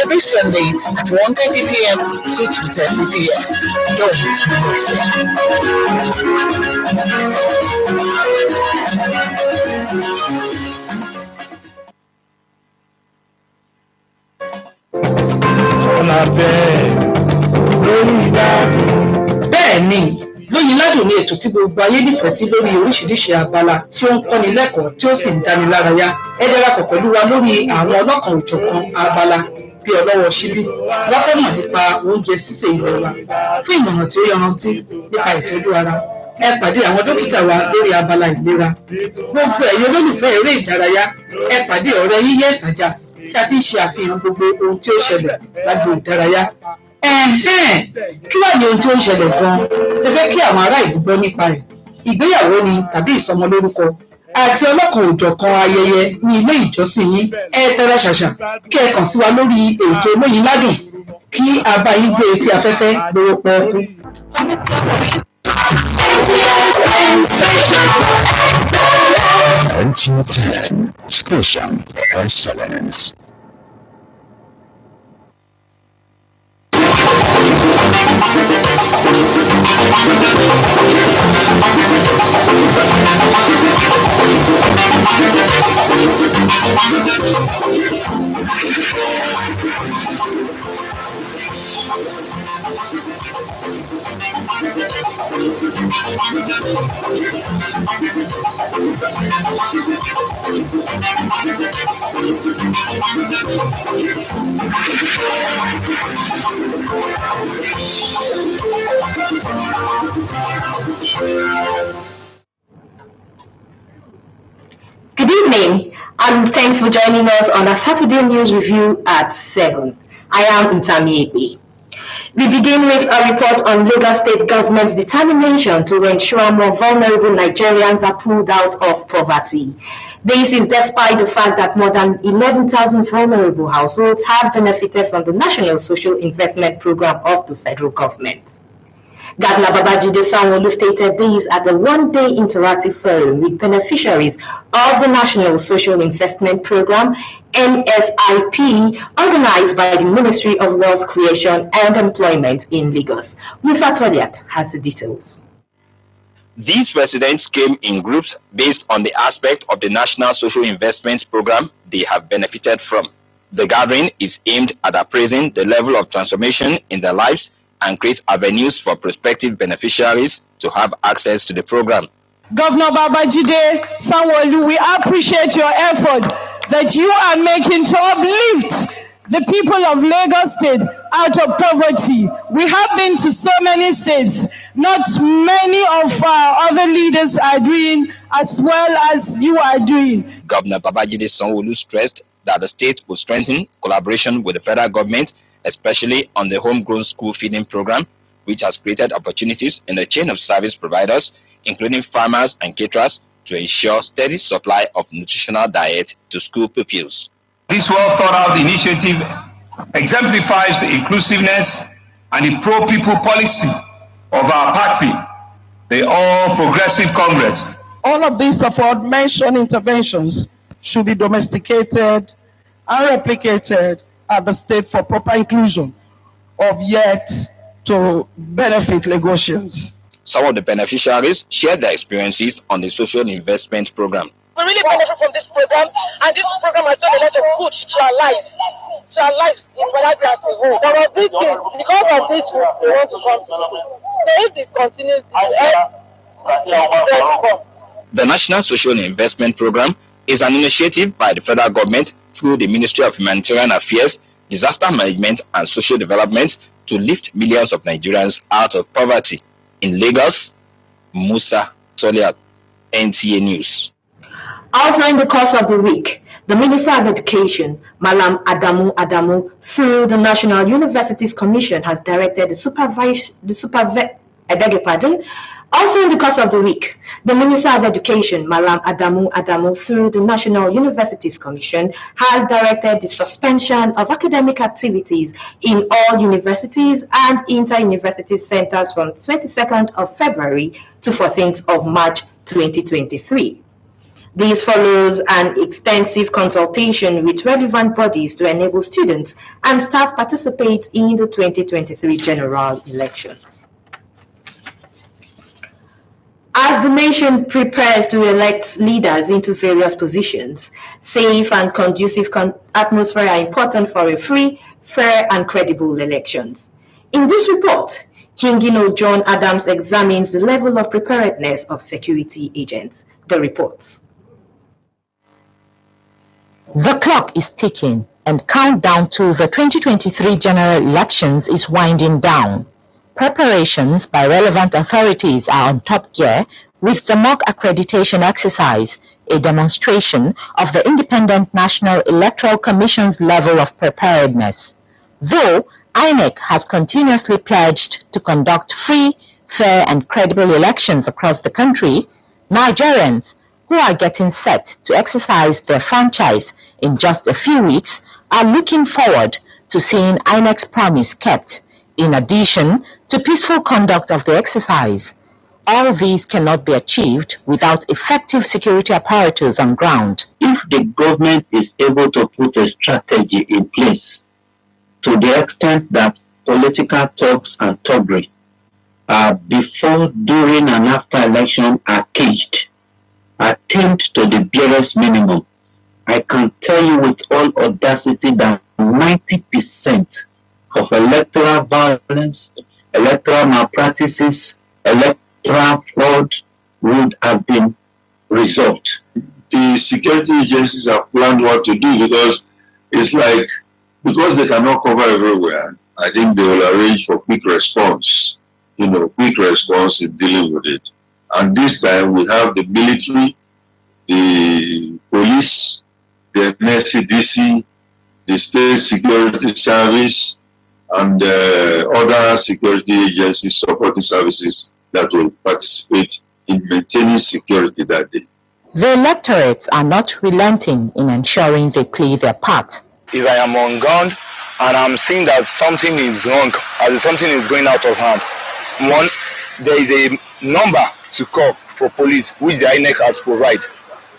every Sunday at 1:30 p.m. to 2:30 p.m. Don't miss it. Bẹ́ẹ̀ni, lóyin ládùn ní ètò tí gbogbo ayé nífẹ̀ẹ́ sí lórí oríṣiríṣi abala tí ó ń kọ́ni lẹ́kọ̀ọ́ tí ó sì ń dáni lárayá. Ẹ darapọ̀ pẹ̀lú wa lórí àwọn ọlọ́kan òjọ̀kan abala bí ọlọ́wọ́ ṣíbí wọ́n fẹ́ mọ̀ nípa oúnjẹ sísè ilé wa fún ìmọ̀ràn tí ó yanrantí nípa ìtọ́jú ara. Ẹ pàdé àwọn dókítà wa lórí abala ìlera. Gbogbo ẹ̀yin olólùfẹ́ eré ìdárayá, ẹ pàdé ọ̀rẹ́ yín Yes Àjà tí a ti ń ṣe àfihàn gbogbo ohun tí ó ṣẹlẹ̀ lágbo ìdárayá. Kí wá ní ohun tí ó ń ṣẹlẹ̀ gan-an tẹ fẹ́ kí àwọn ará ìlú gbọ́ nípa ẹ̀? Ìgbéyàwó ni tàbí ìsọmọlórúkọ àti ọlọ́kan òjọ̀kan ayẹyẹ ní ilé ìjọsìn yín, ẹ tẹ́ra ṣàṣà kí ẹ kàn sí wa lórí ètò Olóyin Ládùn kí a bá yín gbé sí afẹ́fẹ́ lówó pọ́ọ́kú. CH10 Station Excellence. Good evening, and thanks for joining us on our Saturday News Review at 7. I am Ntami Ekpe. We begin with a report on Lagos State government's determination to ensure more vulnerable Nigerians are pulled out of poverty. This is despite the fact that more than 11,000 vulnerable households have benefited from the National Social Investment Program of the federal government. Governor Babajide Sanwo-Olu stated this at the one-day interactive forum with beneficiaries of the National Social Investment Program, NSIP, organized by the Ministry of Wealth Creation and Employment in Lagos. Musa Toliat has the details. These residents came in groups based on the aspect of the National Social Investment Program they have benefited from. The gathering is aimed at appraising the level of transformation in their lives and create avenues for prospective beneficiaries to have access to the program. Governor Babajide Sanwo-Olu, we appreciate your effort that you are making to uplift the people of Lagos State out of poverty. We have been to so many states. Not many of our other leaders are doing as well as you are doing. Governor Babajide Sanwo-Olu stressed that the state will strengthen collaboration with the federal government, especially on the homegrown school feeding program, which has created opportunities in the chain of service providers, including farmers and caterers, to ensure steady supply of nutritional diet to school pupils. This well-thought-out initiative exemplifies the inclusiveness and the pro-people policy of our party, the All Progressive Congress. All of these aforementioned interventions should be domesticated and replicated at the state for proper inclusion of yet to benefit Lagosians. Some of the beneficiaries shared their experiences on the social investment program. We really benefit from this program, and this program has done a lot of good to our lives in Badagry as a whole. There was this thing, because of this, they want to come to school. So if this continues, the National Social Investment Program is an initiative by the federal government through the Ministry of Humanitarian Affairs, Disaster Management and Social Development to lift millions of Nigerians out of poverty. In Lagos, Musa Toliat, NTA News. Also in the course of the week, the Minister of Education, Malam Adamu, through the National Universities Commission, has directed Also in the course of the week, the Minister of Education, Malam Adamu, through the National Universities Commission, has directed the suspension of academic activities in all universities and inter-university centers from 22nd of February to 14th of March 2023. This follows an extensive consultation with relevant bodies to enable students and staff participate in the 2023 general elections. As the nation prepares to elect leaders into various positions, safe and conducive atmosphere are important for a free, fair and credible elections. In this report, Hingino John Adams examines the level of preparedness of security agents. The report. The clock is ticking and countdown to the 2023 general elections is winding down. Preparations by relevant authorities are on top gear with the mock accreditation exercise, a demonstration of the Independent National Electoral Commission's level of preparedness. Though INEC has continuously pledged to conduct free, fair and credible elections across the country, Nigerians who are getting set to exercise their franchise in just a few weeks are looking forward to seeing INEC's promise kept, in addition to peaceful conduct of the exercise. All these cannot be achieved without effective security apparatus on ground. If the government is able to put a strategy in place to the extent that political talks and thuggery before, during and after election are caged, attained to the barest minimum, I can tell you with all audacity that 90% of electoral violence, electoral malpractices, electoral fraud would have been resolved. The security agencies have planned what to do because it's like, because they cannot cover everywhere, I think they will arrange for quick response, quick response in dealing with it. And this time we have the military, the police, the NSCDC, the State Security Service, and other security agencies, supporting services that will participate in maintaining security that day. The electorates are not relenting in ensuring they play their part. If I am on ground and I'm seeing that something is wrong, as something is going out of hand, one, there is a number to call for police, which the INEC has provided,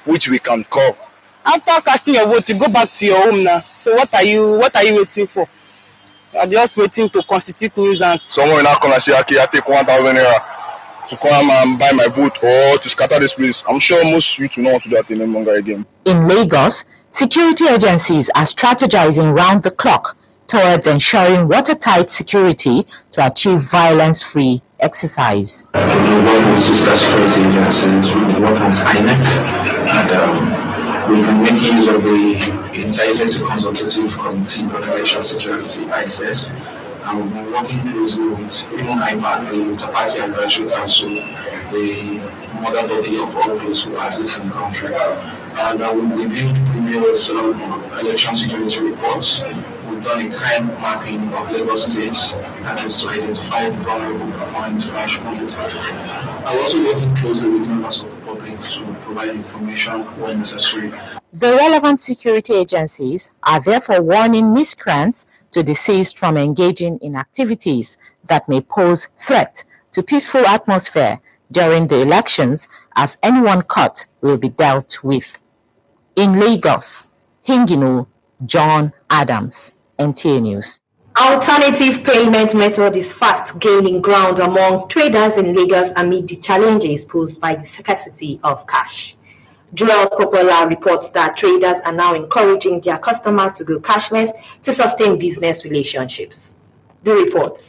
which we can call. After casting your vote, you go back to your home now. So what are you waiting for? You are just waiting to constitute nuisance. Someone will not come and say, okay, I take 1,000 naira to come and buy my vote or to scatter this place. I'm sure most youth will not want to do that any longer again. In Lagos, security agencies are strategizing round the clock towards ensuring watertight security to achieve violence-free exercise. We work with sister security agencies, we work with INEC, and we've been making use of the Intelligence Consultative Committee on Election Security, ICS, and we've been working closely with even IPAC, the Inter-Party Advisory Council, the mother body of all political parties in the country. And we reviewed previous election security reports. We've done a crime mapping of Lagos State, that is to identify vulnerable points, crash points. I'm also working closely with members of the public to provide information when necessary. The relevant security agencies are therefore warning miscreants to desist from engaging in activities that may pose threat to peaceful atmosphere during the elections, as anyone caught will be dealt with. In Lagos, Hingino John Adams, NTA News. Alternative payment method is fast gaining ground among traders in Lagos amid the challenges posed by the scarcity of cash. Joel Popola reports that traders are now encouraging their customers to go cashless to sustain business relationships. The report.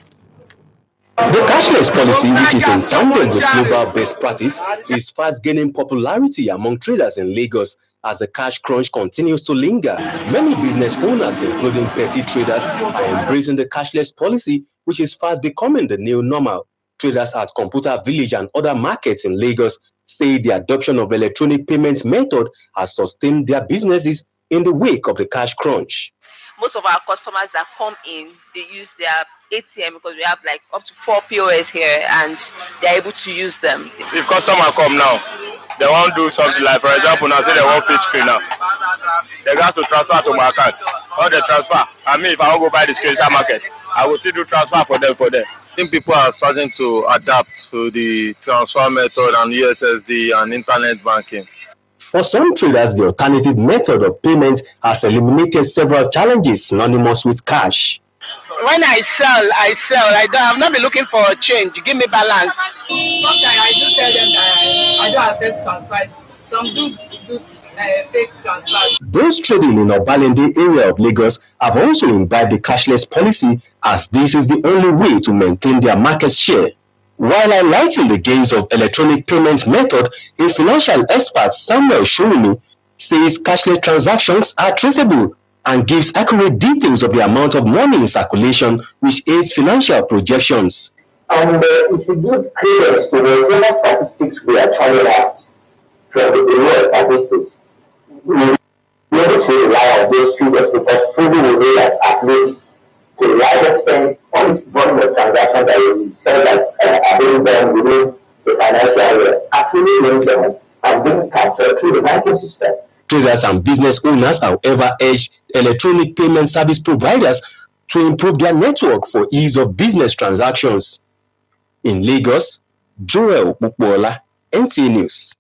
The cashless policy, which is in tandem with global best practice, is fast gaining popularity among traders in Lagos as the cash crunch continues to linger. Many business owners, including petty traders, are embracing the cashless policy, which is fast becoming the new normal. Traders at Computer Village and other markets in Lagos say the adoption of electronic payment method has sustained their businesses in the wake of the cash crunch. Most of our customers that come in, they use their ATM because we have like up to 4 POS here and they're able to use them. If customers come now, they won't do something like, for example, now say they want fish screen now. They got to transfer to my account. Or they transfer. I mean, if I want to go buy the screen inside market, I will still do transfer for them. I think people are starting to adapt to the transfer method and USSD and internet banking. For some traders, the alternative method of payment has eliminated several challenges synonymous with cash. When I sell. I've not been looking for a change. Give me balance. Sometimes I do tell them that I don't accept transfer. Some do fake transfer. Those trading in Obalende area of Lagos have also imbibed the cashless policy, as this is the only way to maintain their market share. While highlighting the gains of electronic payments method, a financial expert, Samuel Showuni, says cashless transactions are traceable and gives accurate details of the amount of money in circulation, which aids financial projections. And if you give credence to the general statistics we are carrying out from the Bureau of Statistics, we will be able to rely on those figures because truly we know that at least to a large extent, all this volume of transactions that we say that are being done within the financial year actually being done and being captured through the banking system. Traders and business owners, however, urge electronic payment service providers to improve their network for ease of business transactions. In Lagos, Joel Bukbola, NTA News.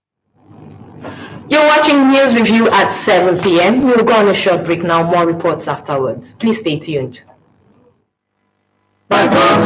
You're watching News Review at 7 p.m. We'll go on a short break now. More reports afterwards. Please stay tuned. My vote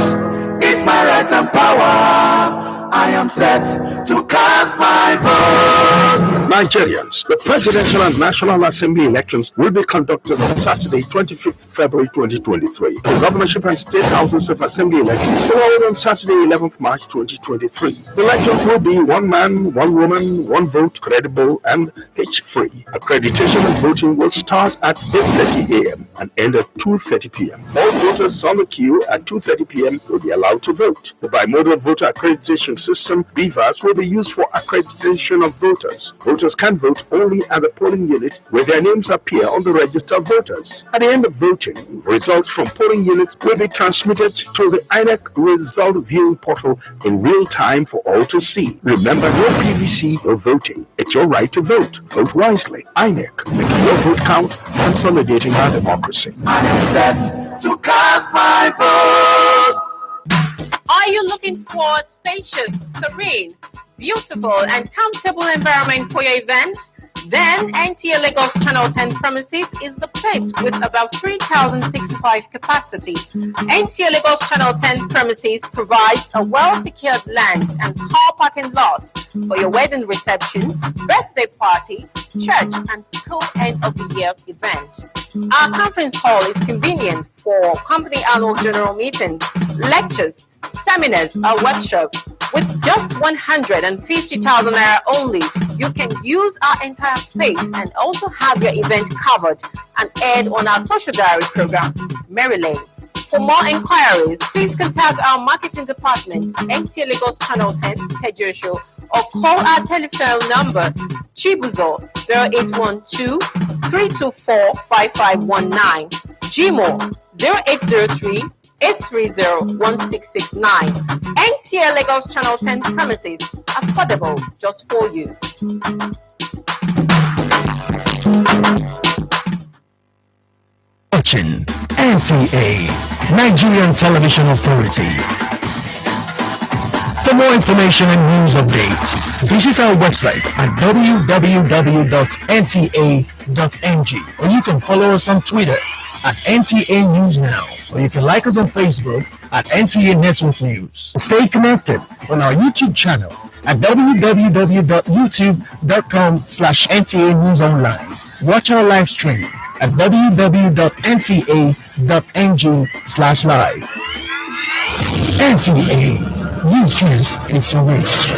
is my right and power. I am set to cast my vote. Nigerians, the Presidential and National Assembly elections will be conducted on Saturday, 25th February 2023. The governorship and state houses of assembly elections will hold on Saturday, 11th March 2023. The elections will be one man, one woman, one vote, credible and hitch-free. Accreditation and voting will start at 8:30 a.m. and end at 2:30 p.m. All voters on the queue at 2:30 p.m. will be allowed to vote. The bimodal voter accreditation system, BVAS, will be used for accreditation of voters. Voters can vote only at the polling unit where their names appear on the register of voters. At the end of voting, results from polling units will be transmitted to the INEC result viewing portal in real time for all to see. Remember, no PVC or voting. It's your right to vote. Vote wisely. INEC, making your vote count, consolidating our democracy. I am set to cast my vote. Are you looking for a spacious, serene, beautiful and comfortable environment for your event? Then NTA Lagos Channel 10 premises is the place with about 3,065 capacity. NTA Lagos Channel 10 premises provides a well-secured land and car parking lot for your wedding reception, birthday party, church and school end-of-the-year event. Our conference hall is convenient for company annual general meetings, lectures, seminars or workshops. With just 150,000 naira only, you can use our entire space and also have your event covered and aired on our social diary program, Mary Lane. For more inquiries, please contact our marketing department, NTA Lagos Channel 10, Tejo, or call our telephone number, Chibuzo 0812 324 5519, Gmo 0803 830-1669. NTA Lagos Channel 10 premises, affordable just for you. Watching NTA, Nigerian Television Authority. For more information and news updates, visit our website at www.nta.ng, or you can follow us on Twitter at NTA News Now, or you can like us on Facebook at NTA Network News. Stay connected on our YouTube channel at www.youtube.com/NTA News Online. Watch our live stream at www.nta.ng/live. NTA, you choose, it's your wish.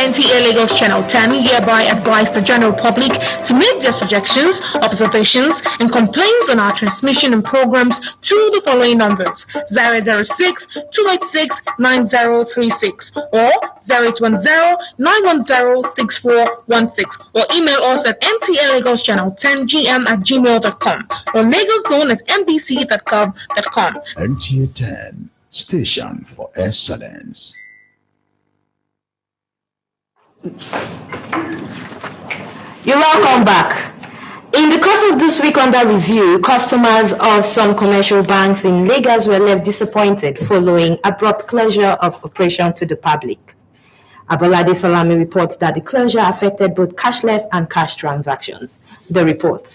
NTA Lagos Channel 10 hereby advise the general public to make their suggestions, observations, and complaints on our transmission and programs through the following numbers: 006-286-9036 or 0810-910-6416, or email us at ntlagos10gm@gmail.com or lagoszone@nbc.gov.com. NTA 10, station for excellence. You're welcome back. In the course of this week under review, customers of some commercial banks in Lagos were left disappointed following abrupt closure of operation to the public. Abolade Salami reports that the closure affected both cashless and cash transactions. The report.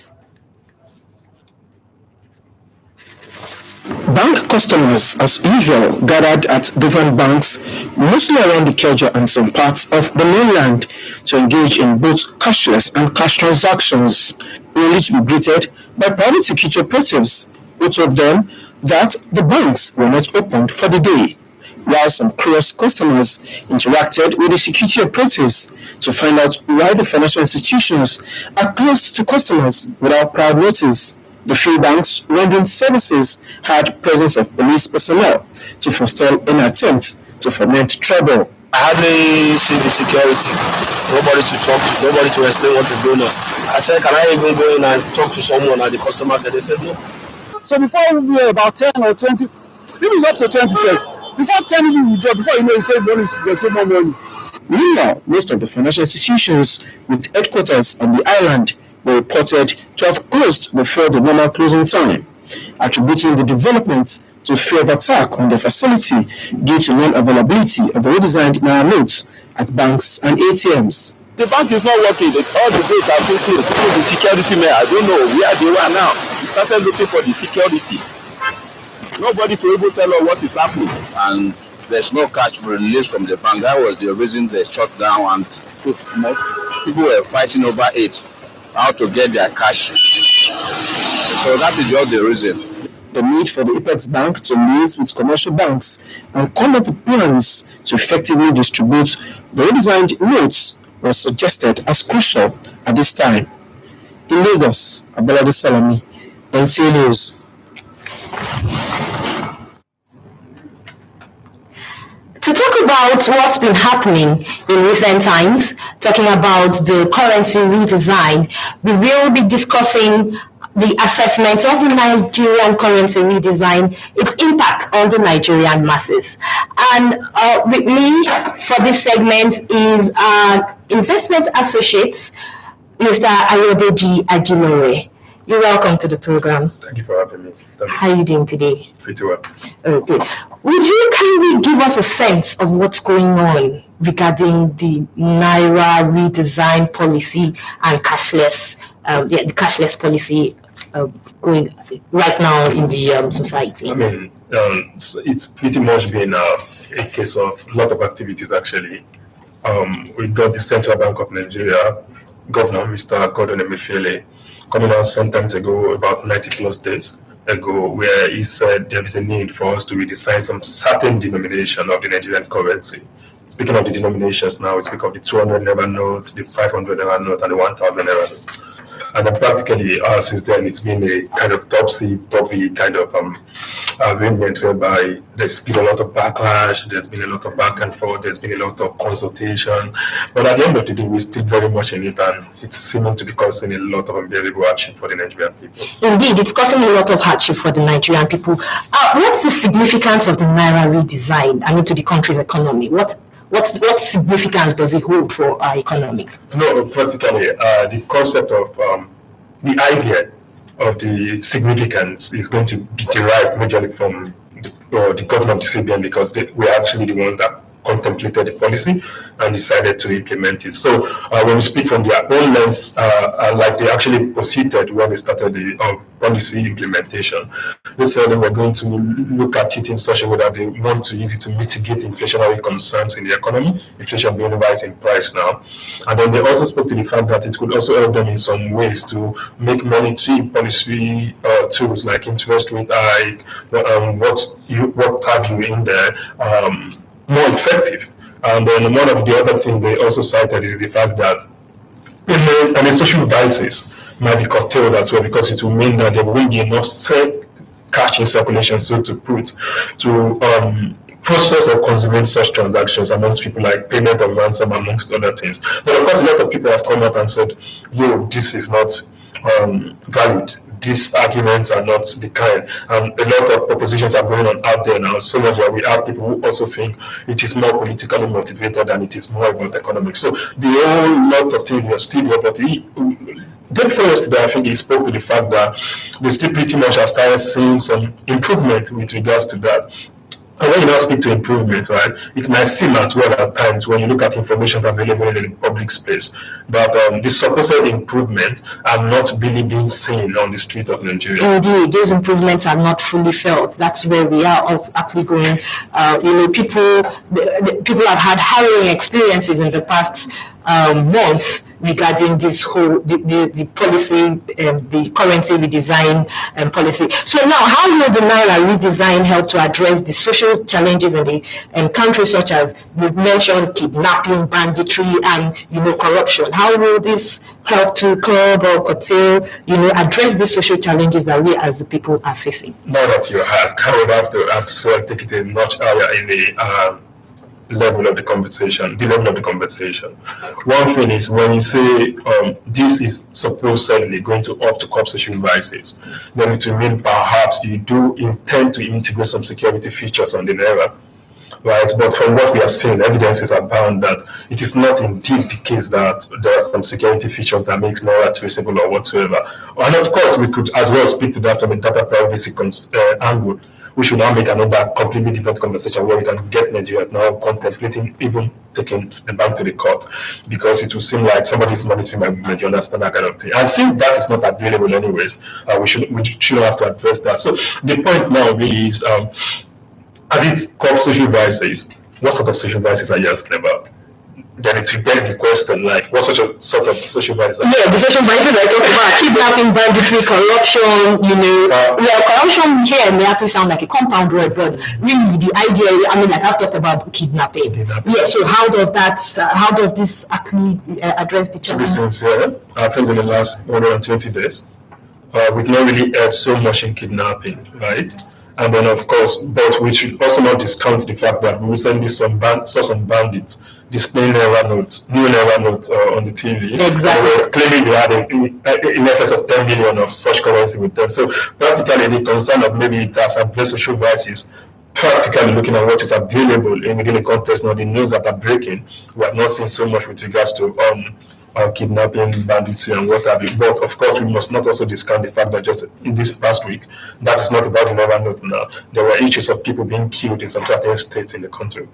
Bank customers, as usual, gathered at different banks, mostly around the Ikeja and some parts of the mainland, to engage in both cashless and cash transactions, only to be greeted by private security operatives, who told them that the banks were not opened for the day, while some curious customers interacted with the security operatives to find out why the financial institutions are closed to customers without prior notice. The few banks rendering services had presence of police personnel to forestall an attempt to foment trouble. I hardly see the security. Nobody to talk to, nobody to explain what is going on. I said, can I even go in and talk to someone at the customer care? They said no. So before we were about 10 or 20, maybe it's up to 20 cents. Before 10 people will drop, before you know, you save money, there's so more money. Meanwhile, most of the financial institutions with headquarters on the island were reported to have closed before the normal closing time, attributing the development to fear of attack on the facility due to non-availability of the redesigned Naira notes at banks and ATMs. The bank is not working. All the gates are being closed. Even the security men, I don't know where they are now. We started looking for the security. Nobody could even tell us what is happening. And there's no cash released from the bank. That was the reason they shut down, and people were fighting over it, how to get their cash. So that is just the reason. The need for the Apex Bank to liaise with commercial banks and come up with plans to effectively distribute the redesigned notes was suggested as crucial at this time. In Lagos, Abolade Salami, NTA News. To talk about what's been happening in recent times, talking about the currency redesign, we will be discussing the assessment of the Nigerian currency redesign, its impact on the Nigerian masses. And with me for this segment is our investment associate, Mr. Ayodeji Ajilore. You're welcome to the program. Thank you for having me. How are you doing today? Pretty well. Okay. Would you kindly give us a sense of what's going on regarding the Naira redesign policy and cashless, the cashless policy going right now in the society? I mean, it's pretty much been a case of a lot of activities actually. We got the Central Bank of Nigeria, Governor Mr. Gordon Emefiele, coming out sometimes ago, about 90 plus days ago, where he said there is a need for us to redesign some certain denomination of the Nigerian currency. Speaking of the denominations now, we speak of the 200 Naira note, the 500 Naira note, and the 1000 Naira note. And then practically since then, it's been a kind of topsy-turvy kind of arrangement whereby there's been a lot of backlash, there's been a lot of back and forth, there's been a lot of consultation. But at the end of the day, we're still very much in it, and it's seeming to be causing a lot of unbearable hardship for the Nigerian people. Indeed, it's causing a lot of hardship for the Nigerian people. What's the significance of the Naira redesign, to the country's economy? What significance does it hold for our economy? No, practically, the concept of the idea of the significance is going to be derived majorly from the government of the CBN, because we're actually the ones that contemplated the policy and decided to implement it. So when we speak from their own lens, like they actually proceeded when they started the policy implementation, they said they were going to look at it in such a way that they want to use it to mitigate inflationary concerns in the economy, inflation being rising in price now. And then they also spoke to the fact that it could also help them in some ways to make monetary policy tools like interest rate hike, what have you in there, more effective. And then one of the other things they also cited is the fact that the social basis might be curtailed as well, because it will mean that there won't be enough cash in circulation, so to put, to process or consummate such transactions amongst people, like payment of ransom, amongst other things. But of course, a lot of people have come out and said, this is not valid. these arguments are not the kind, and a lot of propositions are going on out there now, so much that we have people who also think it is more politically motivated than it is more about economics. So the whole lot of things are still there, but David yesterday, I think he spoke to the fact that they still pretty much have started seeing some improvement with regards to that. And when you now speak to improvement, right, it might seem as well at times when you look at information available in the public space that the supposed improvement are not really being seen on the street of Nigeria. Indeed, those improvements are not fully felt. That's where we are also actually going. People have had harrowing experiences in the past month regarding this whole the policy, the currency redesign policy. So now, how will the Naira redesign help to address the social challenges in the countries such as you mentioned, kidnapping, banditry, and corruption? How will this help to curb or curtail, address the social challenges that we as the people are facing? Now that you ask, I would have to take it a notch higher in the level of the conversation. One thing is when you say this is supposedly going to up to curb social vices, then it will mean perhaps you do intend to integrate some security features on the Naira. Right, but from what we are seeing, evidences abound that it is not indeed the case that there are some security features that makes Naira traceable or whatsoever. And of course, we could as well speak to that from a data privacy angle. We should now make another completely different conversation where we can get Nigerians now contemplating even taking the bank to the court, because it will seem like somebody is monitoring my movement. You understand that kind of thing? And since that is not available anyways, we shouldn't have to address that. So the point now really is, as it comes social vices, what sort of social vices are you asking about? Then it will beg the question, like, what sort of social vices? Yeah, the social vices I talk about, kidnapping, banditry, corruption, corruption here may actually sound like a compound word, but really the idea, like I've talked about kidnapping. Yeah, so how does this actually address the challenge? To be sincere, I think in the last 120 days, we've not really heard so much in kidnapping, right? And then of course, but we should also not discount the fact that we recently saw some bandits displaying new Naira notes on the TV. Exactly. Claiming they had in excess of 10 million of such currency with them. So practically the concern of maybe it has addressed social vices, practically looking at what is available within the context now, the news that are breaking, we have not seen so much with regards to kidnapping, banditry, and what have you. But of course, we must not also discount the fact that just in this past week, that is not about the Naira note now. There were issues of people being killed in some certain states in the country.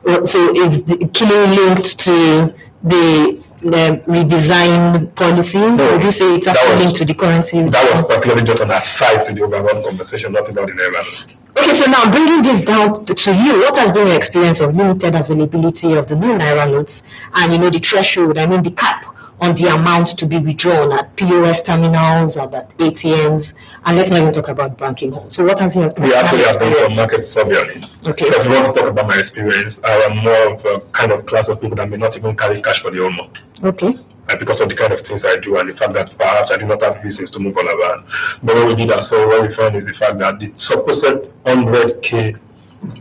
So is the killing linked to the redesign policy? No, would you say it's actually linked to the currency? That was particularly just an aside to the overall conversation, not about the Naira note. Okay, so now bringing this down to you, what has been your experience of limited availability of the new Naira notes and the threshold, the cap on the amount to be withdrawn at POS terminals, at ATMs, and let's not even talk about banking halls. So what has your We actually have done some market survey on it. Okay. Because we want to talk about my experience. I am more of a kind of class of people that may not even carry cash for the whole month. Okay. Because of the kind of things I do and the fact that perhaps I do not have reasons to move all around. But what we did and so what we found is the fact that the supposed 100K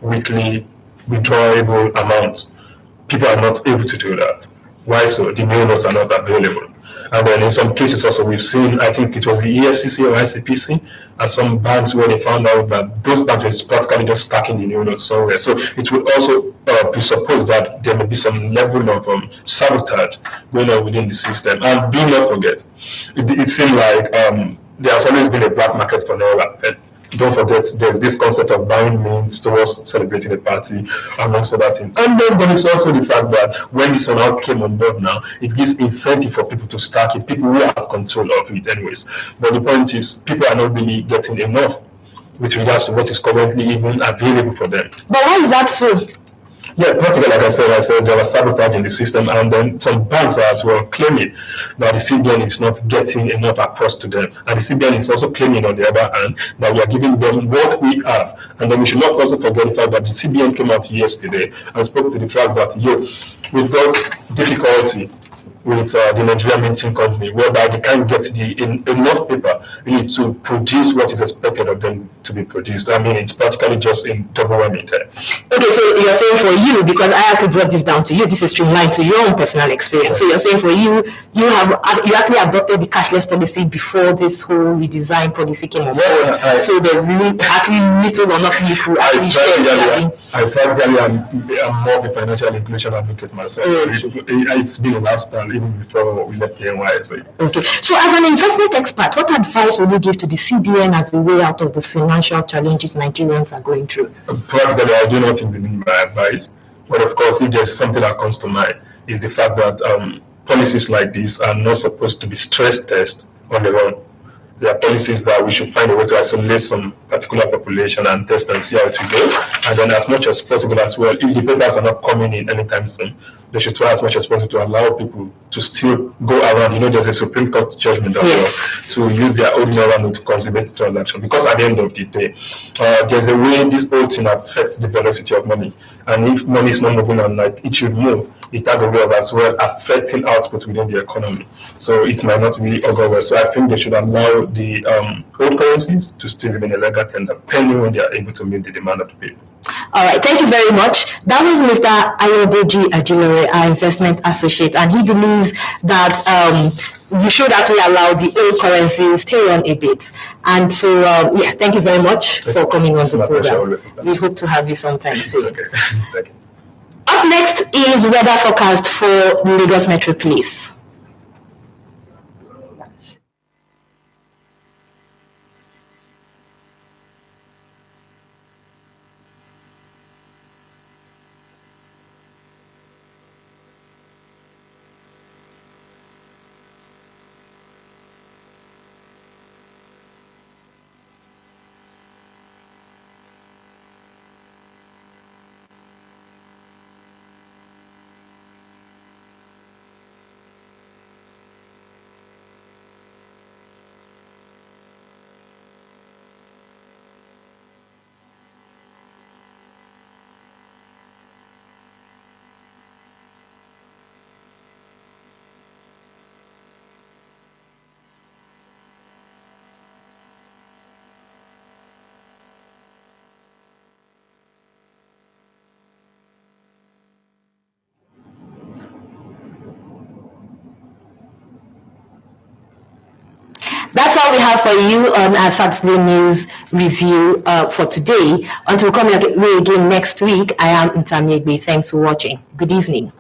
weekly withdrawable amount, people are not able to do that. Why so? The new notes are not available. And then in some cases also we've seen, I think it was the EFCC or ICPC, and some banks where they found out that those banks were practically just stacking the new notes somewhere. So it would also presuppose that there may be some level of sabotage going on within the system. And do not forget, it seems like there has always been a black market for Naira. Don't forget, there's this concept of buying means towards celebrating a party, amongst other things. And then there is also the fact that when this one out came on board now, it gives incentive for people to stack it, people who have control of it anyways. But the point is, people are not really getting enough with regards to what is currently even available for them. But why is that so? Yeah, practically, like I said, there was sabotage in the system, and then some banks are as well claiming that the CBN is not getting enough across to them. And the CBN is also claiming, on the other hand, that we are giving them what we have. And then we should not also forget the fact that the CBN came out yesterday and spoke to the fact that, we've got difficulty with the Nigerian Minting Company, whereby they can't get enough paper really to produce what is expected of them to be produced. I mean, it's practically just in double whammy there. Okay, so you're saying for you, because I actually brought this down to you, this is streamlined to your own personal experience. So you're saying for you, you actually adopted the cashless policy before this whole redesign policy came on board. So there's really actually little or nothing you could actually share. I practically am more of a financial inclusion advocate myself. It's been a lifestyle even before we left the NYSA. Okay. So as an investment expert, what advice would you give to the CBN as a way out of the financial challenges Nigerians are going through? Practically, I do not think they need my advice. But of course, if there's something that comes to mind, is the fact that policies like this are not supposed to be stress tested on their own. There are policies that we should find a way to isolate some particular population and test and see how it will go. And then as much as possible as well, if the papers are not coming in anytime soon, they should try as much as possible to allow people to still go around. You know, there's a Supreme Court judgment as well, to use their own note to consummate the transaction. Because at the end of the day, there's a way this whole thing affects the velocity of money. And if money is not moving on like it should move, it has a way of as well affecting output within the economy. So it might not really augur well. So I think they should allow the old currencies to still remain a legal tender, pending when they are able to meet the demand of the people. All right, thank you very much. That was Mr. Ayodeji Ajilore, our investment associate, and he believes that we should actually allow the old currencies stay on a bit. And so, yeah, thank you very much for coming on the program. We hope to have you sometime soon. Okay. Thank you. Up next is weather forecast for Lagos Metro Police. That's all we have for you on our Saturday News Review for today. Until we come away again next week, I am Ntamiegbe. Thanks for watching. Good evening.